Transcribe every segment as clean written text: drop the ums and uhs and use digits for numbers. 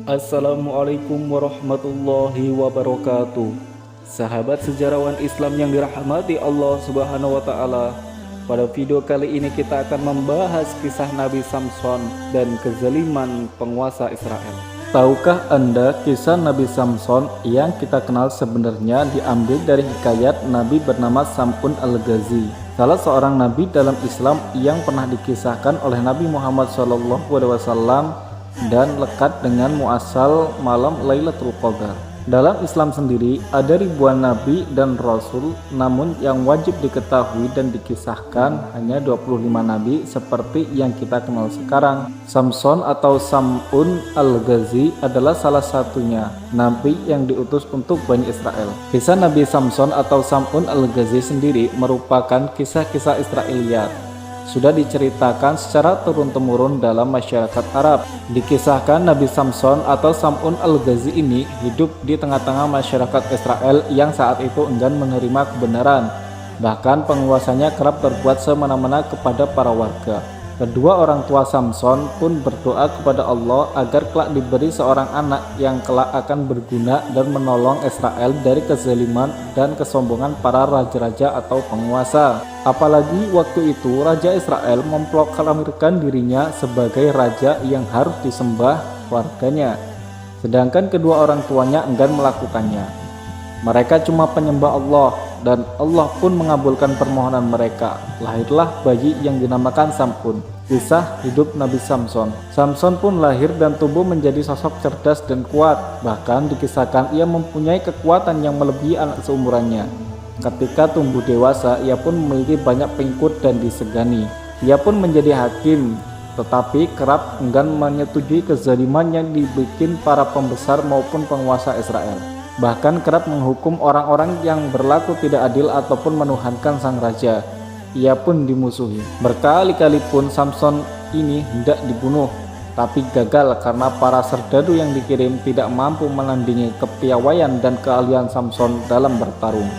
Assalamualaikum warahmatullahi wabarakatuh. Sahabat sejarawan Islam yang dirahmati Allah Subhanahu wa taala. Pada video kali ini kita akan membahas kisah Nabi Samson dan kezaliman penguasa Israel. Tahukah Anda kisah Nabi Samson yang kita kenal sebenarnya diambil dari hikayat Nabi bernama Sam'un al-Ghazi, salah seorang nabi dalam Islam yang pernah dikisahkan oleh Nabi Muhammad SAW dan lekat dengan muasal malam Lailatul Qadar. Dalam Islam sendiri ada ribuan nabi dan rasul, namun yang wajib diketahui dan dikisahkan hanya 25 nabi seperti yang kita kenal sekarang. Samson atau Sam'un al-Ghazi adalah salah satunya nabi yang diutus untuk Bani Israel. Kisah Nabi Samson atau Sam'un al-Ghazi sendiri merupakan kisah-kisah Israiliyat. Sudah diceritakan secara turun-temurun dalam masyarakat Arab. Dikisahkan Nabi Samson atau Sam'un al-Ghazi ini hidup di tengah-tengah masyarakat Israel yang saat itu enggan menerima kebenaran. Bahkan penguasanya kerap berbuat semena-mena kepada para warga. Kedua orang tua Samson pun berdoa kepada Allah agar kelak diberi seorang anak yang kelak akan berguna dan menolong Israel dari kezaliman dan kesombongan para raja-raja atau penguasa. Apalagi waktu itu Raja Israel memproklamirkan dirinya sebagai raja yang harus disembah warganya, sedangkan kedua orang tuanya enggan melakukannya. Mereka cuma penyembah Allah, dan Allah pun mengabulkan permohonan mereka. Lahirlah bayi yang dinamakan Sam'un. Kisah hidup Nabi Samson. Samson pun lahir dan tumbuh menjadi sosok cerdas dan kuat. Bahkan dikisahkan ia mempunyai kekuatan yang melebihi anak seumurannya. Ketika tumbuh dewasa, ia pun memiliki banyak pengikut dan disegani. Ia pun menjadi hakim, tetapi kerap enggan menyetujui kezaliman yang dibikin para pembesar maupun penguasa Israel. Bahkan kerap menghukum orang-orang yang berlaku tidak adil ataupun menuhankan sang raja. Ia pun dimusuhi. Berkali-kali pun Samson ini hendak dibunuh, tapi gagal karena para serdadu yang dikirim tidak mampu menandingi kepiawaian dan keahlian Samson dalam bertarung.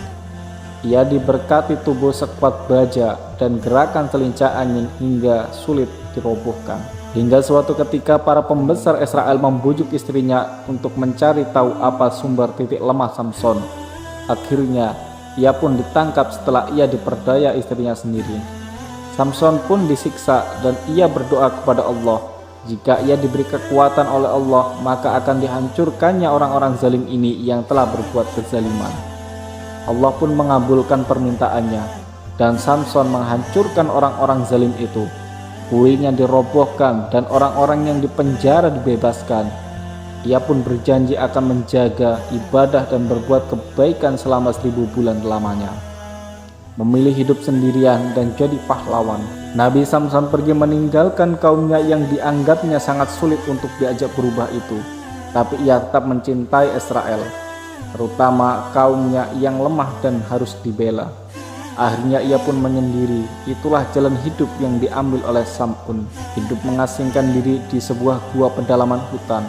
Ia diberkati tubuh sekuat baja dan gerakan selincah angin hingga sulit dirobohkan. Hingga suatu ketika para pembesar Israel membujuk istrinya untuk mencari tahu apa sumber titik lemah Samson. Akhirnya ia pun ditangkap setelah ia diperdaya istrinya sendiri. Samson pun disiksa dan ia berdoa kepada Allah. Jika ia diberi kekuatan oleh Allah, maka akan dihancurkannya orang-orang zalim ini yang telah berbuat kezaliman. Allah pun mengabulkan permintaannya, dan Samson menghancurkan orang-orang zalim itu. Kuilnya dirobohkan dan orang-orang yang dipenjara dibebaskan. Ia pun berjanji akan menjaga ibadah dan berbuat kebaikan selama 1000 bulan lamanya. Memilih hidup sendirian dan jadi pahlawan. Nabi Samson pergi meninggalkan kaumnya yang dianggapnya sangat sulit untuk diajak berubah itu. Tapi ia tetap mencintai Israel, terutama kaumnya yang lemah dan harus dibela. Akhirnya ia pun menyendiri. Itulah jalan hidup yang diambil oleh Sam'un. Hidup mengasingkan diri di sebuah gua pedalaman hutan.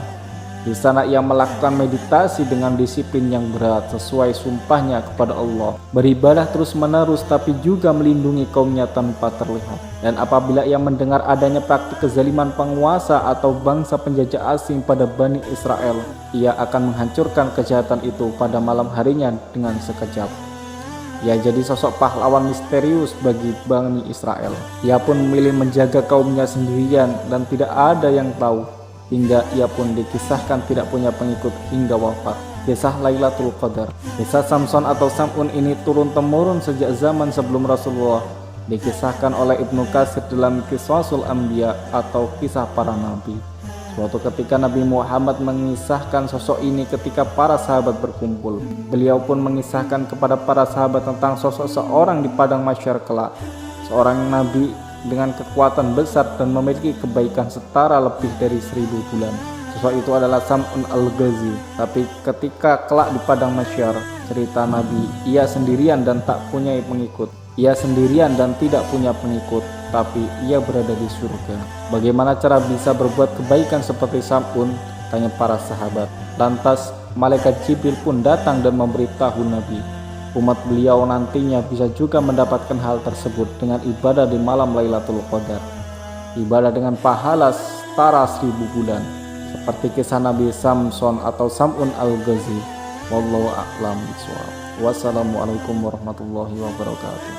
Di sana ia melakukan meditasi dengan disiplin yang berat sesuai sumpahnya kepada Allah. Beribadah terus-menerus tapi juga melindungi kaumnya tanpa terlihat. Dan apabila ia mendengar adanya praktik kezaliman penguasa atau bangsa penjajah asing pada Bani Israel, ia akan menghancurkan kejahatan itu pada malam harinya dengan sekejap. Ia jadi sosok pahlawan misterius bagi Bani Israel. Ia pun memilih menjaga kaumnya sendirian dan tidak ada yang tahu, hingga ia pun dikisahkan tidak punya pengikut hingga wafat. Kisah Lailatul Qadar. Kisah Samson atau Sam'un ini turun-temurun sejak zaman sebelum Rasulullah. Dikisahkan oleh Ibnu Katsir dalam Qisasul Anbiya atau kisah para nabi. Suatu ketika Nabi Muhammad mengisahkan sosok ini ketika para sahabat berkumpul. Beliau pun mengisahkan kepada para sahabat tentang sosok seorang di padang mahsyar kelak. Seorang nabi dengan kekuatan besar dan memiliki kebaikan setara lebih dari 1000 bulan. Sosok itu adalah Sam'un al-Ghazi. Tapi ketika kelak di padang mahsyar, cerita Nabi, ia sendirian dan tak punya pengikut. Ia sendirian dan tidak punya pengikut, tapi ia berada di surga. Bagaimana cara bisa berbuat kebaikan seperti Sam'un? Tanya para sahabat. Lantas malaikat Jibril pun datang dan memberitahu Nabi, umat beliau nantinya bisa juga mendapatkan hal tersebut dengan ibadah di malam Lailatul Qadar. Ibadah dengan pahala setara 1000 bulan. seperti kisah Nabi Samson atau Sam'un al-Ghazi. Wallahu a'lam bishawab. Wassalamualaikum warahmatullahi wabarakatuh.